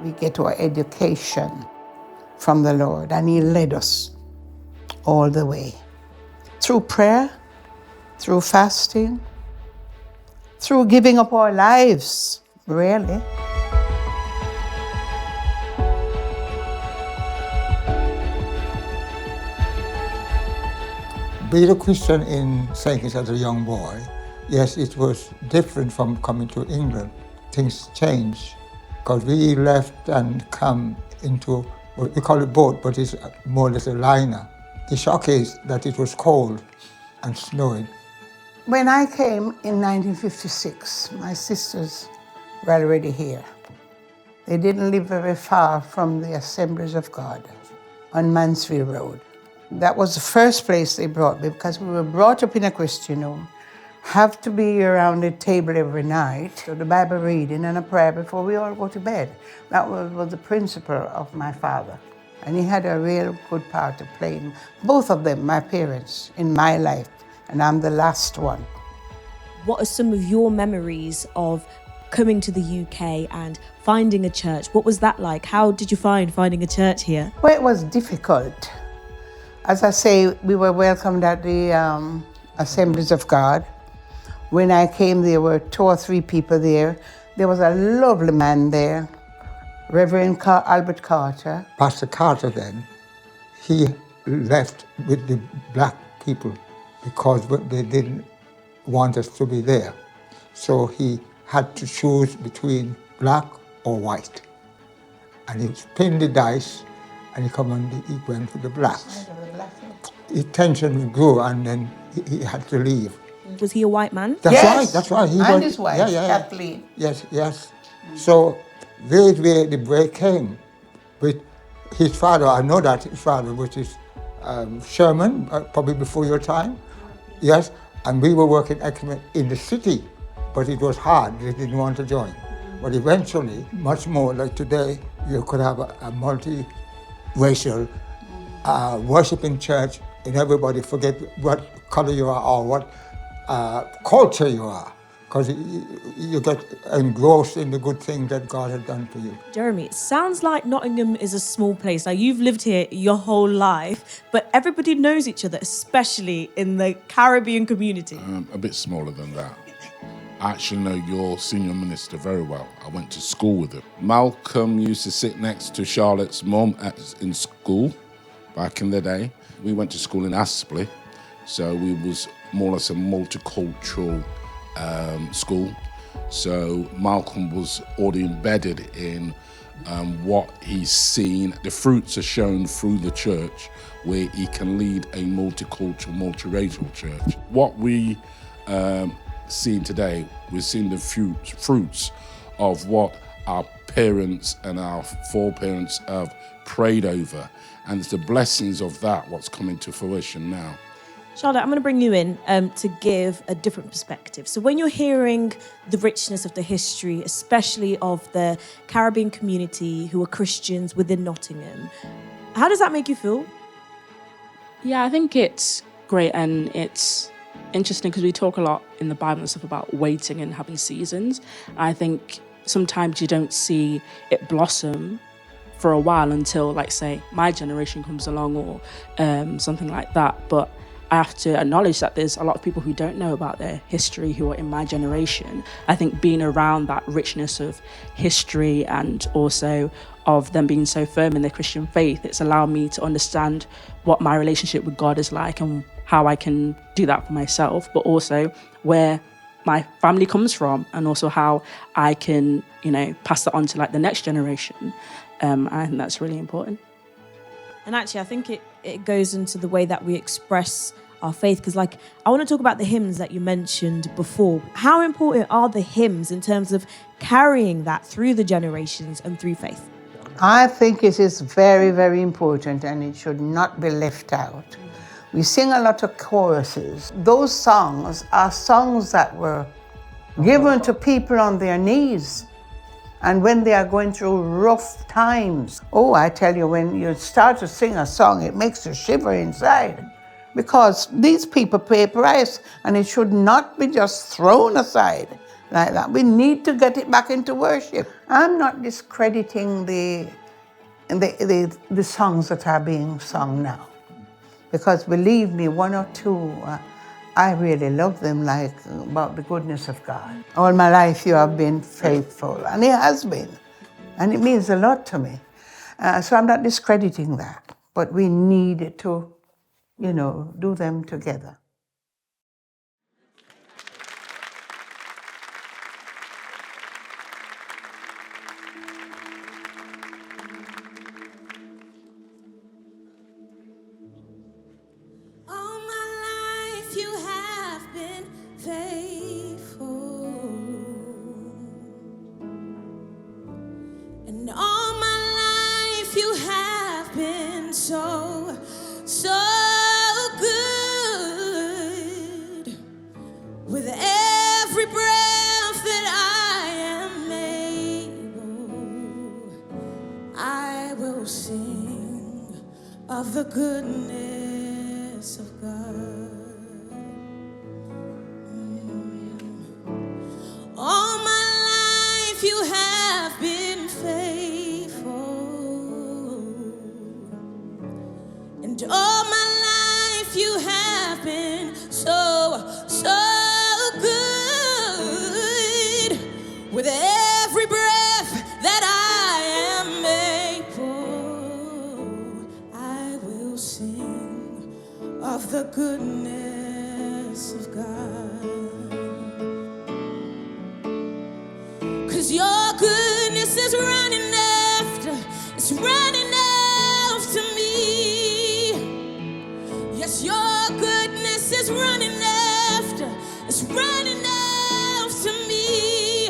We get our education from the Lord, and He led us all the way. Through prayer, through fasting, through giving up our lives, really. Being a Christian in St. Kitts as a young boy, yes, it was different from coming to England. Things changed because we left and come into what we call a boat, but it's more or less a liner. The shock is that it was cold and snowing. When I came in 1956, my sisters were already here. They didn't live very far from the Assemblies of God on Mansfield Road. That was the first place they brought me because we were brought up in a Christian home. Have to be around the table every night, so the Bible reading and a prayer before we all go to bed. That was the principle of my father. And he had a real good part to play in, both of them, my parents, in my life. And I'm the last one. What are some of your memories of coming to the UK and finding a church? What was that like? How did you find finding a church here? Well, it was difficult. As I say, we were welcomed at the Assemblies of God. When I came, there were 2 or 3 people there. There was a lovely man there, Reverend Albert Carter. Pastor Carter then, he left with the black people because they didn't want us to be there. So he had to choose between black or white. And he pinned the dice and he went for the blacks. His tension grew and then he had to leave. Was he a white man? That's right. And his wife, Kathleen. Yes. So there's where the break came with his father. I know that his father, which is Sherman, probably before your time. Yes, and we were working in the city, but it was hard. They didn't want to join. But eventually, much more like today, you could have a multi-racial worshiping church, and everybody forget what color you are or what culture you are, because you get engrossed in the good things that God has done for you. Jeremy, it sounds like Nottingham is a small place. Like, you've lived here your whole life, but everybody knows each other, especially in the Caribbean community. A bit smaller than that. I actually know your senior minister very well. I went to school with him. Malcolm used to sit next to Charlotte's mum in school back in the day. We went to school in Aspley, so we was more or less a multicultural school. So Malcolm was already embedded in what he's seen. The fruits are shown through the church where he can lead a multicultural, multiracial church. What we seeing today, we're seeing the fruits of what our parents and our foreparents have prayed over, and it's the blessings of that what's coming to fruition now. Charlotte, I'm going to bring you in to give a different perspective. So when you're hearing the richness of the history, especially of the Caribbean community who are Christians within Nottingham, how does that make you feel? Yeah, I think it's great, and it's interesting because we talk a lot in the Bible and stuff about waiting and having seasons. I think sometimes you don't see it blossom for a while until, like, say, my generation comes along or something like that. But I have to acknowledge that there's a lot of people who don't know about their history who are in my generation. I think being around that richness of history and also of them being so firm in their Christian faith, it's allowed me to understand what my relationship with God is like and how I can do that for myself, but also where my family comes from and also how I can, pass that on to like the next generation. I think that's really important. And actually, I think it goes into the way that we express our faith, because I want to talk about the hymns that you mentioned before. How important are the hymns in terms of carrying that through the generations and through faith? I think it is very, very important, and it should not be left out. We sing a lot of choruses. Those songs are songs that were given to people on their knees and when they are going through rough times. Oh, I tell you, when you start to sing a song, it makes you shiver inside, because these people pay a price and it should not be just thrown aside. like that. We need to get it back into worship. I'm not discrediting the songs that are being sung now, because believe me, one or two, I really love them, like about the goodness of God. All my life you have been faithful, and He has been, and it means a lot to me. So I'm not discrediting that, but we need to, do them together. All my life you have been faithful, and all my life you have been so, so good. With every breath that I am able, I will sing of the goodness of God. All my life you have been faithful, and all my life you have been so, so good. With every breath that I am able, I will sing of the goodness of God. 'Cause your goodness is running after, it's running after me. Yes, your goodness is running after, it's running after me.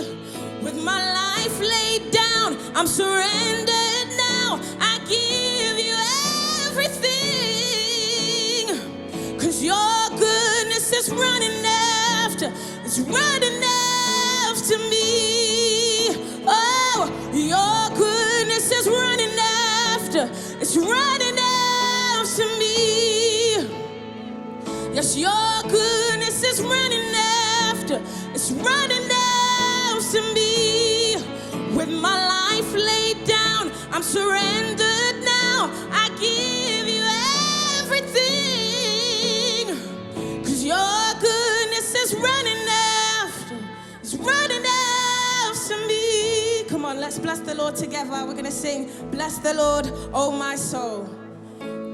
With my life laid down, I'm surrendered now. I give you everything. 'Cause your goodness is running after, it's running after me. Oh, your goodness is running after, it's running after me. Yes, your goodness is running after, it's running after me. With my life laid down, I'm surrendered now. I give you everything. 'Cause your goodness is running after, it's running after me. Come on, let's bless the Lord together. We're gonna sing, bless the Lord, oh my soul.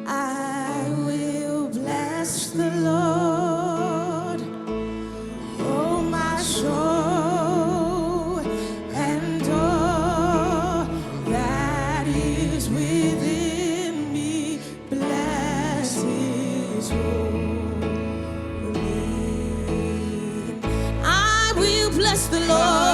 I will bless the Lord, oh my soul, and all that is within me. Bless His holy name. I will bless the Lord.